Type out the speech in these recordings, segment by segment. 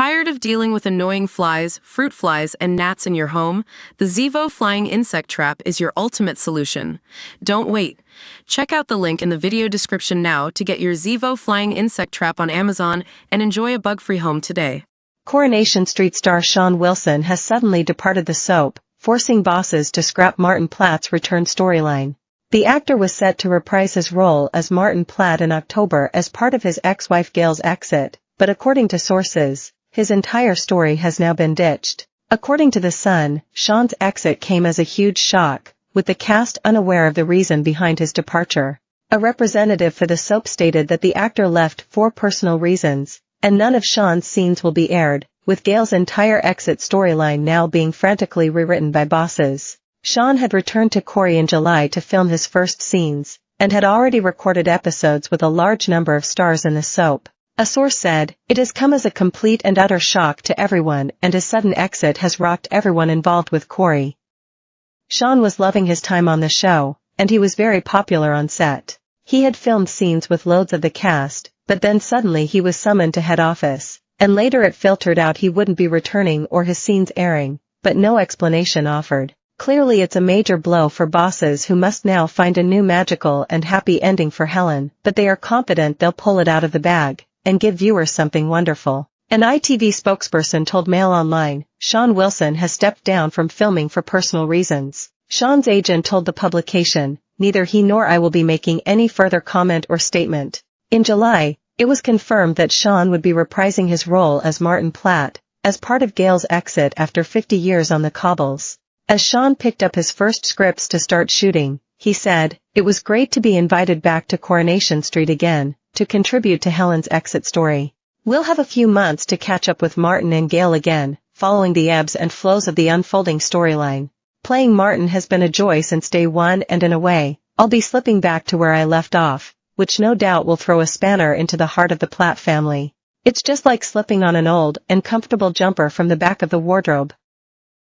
Tired of dealing with annoying flies, fruit flies, and gnats in your home? The Zevo Flying Insect Trap is your ultimate solution. Don't wait. Check out the link in the video description now to get your Zevo Flying Insect Trap on Amazon and enjoy a bug-free home today. Coronation Street star Shawn Wilson has suddenly departed the soap, forcing bosses to scrap Martin Platt's return storyline. The actor was set to reprise his role as Martin Platt in October as part of his ex-wife Gail's exit, but according to sources, his entire story has now been ditched. According to The Sun, Shawn's exit came as a huge shock, with the cast unaware of the reason behind his departure. A representative for the soap stated that the actor left for personal reasons, and none of Shawn's scenes will be aired, with Gail's entire exit storyline now being frantically rewritten by bosses. Shawn had returned to Corrie in July to film his first scenes, and had already recorded episodes with a large number of stars in the soap. A source said, "It has come as a complete and utter shock to everyone, and his sudden exit has rocked everyone involved with Corrie." Shawn was loving his time on the show, and he was very popular on set. He had filmed scenes with loads of the cast, but then suddenly he was summoned to head office, and later it filtered out he wouldn't be returning or his scenes airing, but no explanation offered. Clearly it's a major blow for bosses who must now find a new magical and happy ending for Helen, but they are confident they'll pull it out of the bag and give viewers something wonderful. An ITV spokesperson told Mail Online, Shawn Wilson has stepped down from filming for personal reasons. Shawn's agent told the publication, "Neither he nor I will be making any further comment or statement." In July, it was confirmed that Shawn would be reprising his role as Martin Platt, as part of Gail's exit after 50 years on the cobbles. As Shawn picked up his first scripts to start shooting, he said, "It was great to be invited back to Coronation Street again, to contribute to Helen's exit story. We'll have a few months to catch up with Martin and Gail again, following the ebbs and flows of the unfolding storyline. Playing Martin has been a joy since day one, and in a way, I'll be slipping back to where I left off, which no doubt will throw a spanner into the heart of the Platt family. It's just like slipping on an old and comfortable jumper from the back of the wardrobe.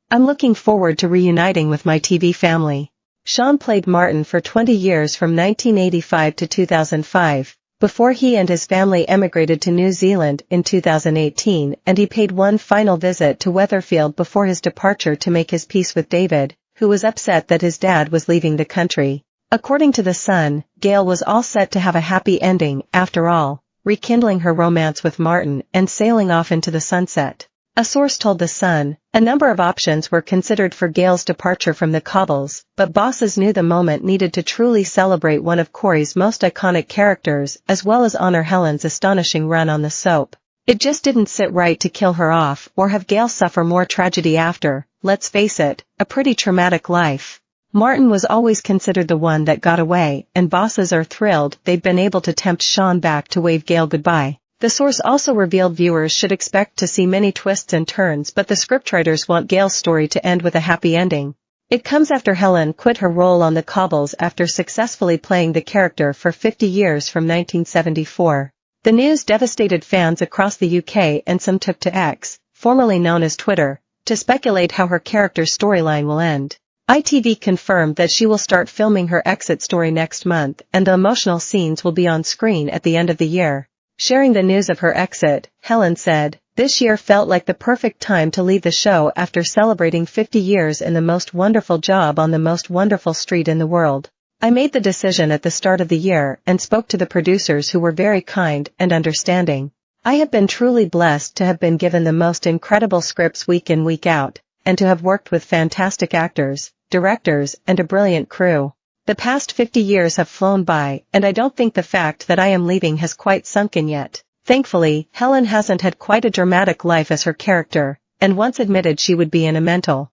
I'm looking forward to reuniting with my TV family." Shawn played Martin for 20 years from 1985 to 2005, before he and his family emigrated to New Zealand in 2018, and he paid one final visit to Weatherfield before his departure to make his peace with David, who was upset that his dad was leaving the country. According to The Sun, Gail was all set to have a happy ending, after all, rekindling her romance with Martin and sailing off into the sunset. A source told The Sun, a number of options were considered for Gail's departure from the cobbles, but bosses knew the moment needed to truly celebrate one of Corrie's most iconic characters as well as honor Helen's astonishing run on the soap. It just didn't sit right to kill her off or have Gail suffer more tragedy after, let's face it, a pretty traumatic life. Martin was always considered the one that got away, and bosses are thrilled they've been able to tempt Shawn back to wave Gail goodbye. The source also revealed viewers should expect to see many twists and turns, but the scriptwriters want Gail's story to end with a happy ending. It comes after Helen quit her role on the cobbles after successfully playing the character for 50 years from 1974. The news devastated fans across the UK, and some took to X, formerly known as Twitter, to speculate how her character's storyline will end. ITV confirmed that she will start filming her exit story next month, and the emotional scenes will be on screen at the end of the year. Sharing the news of her exit, Helen said, "This year felt like the perfect time to leave the show after celebrating 50 years in the most wonderful job on the most wonderful street in the world. I made the decision at the start of the year and spoke to the producers who were very kind and understanding. I have been truly blessed to have been given the most incredible scripts week in week out, and to have worked with fantastic actors, directors, and a brilliant crew. The past 50 years have flown by, and I don't think the fact that I am leaving has quite sunk in yet." Thankfully, Helen hasn't had quite a dramatic life as her character, and once admitted she would be in a mental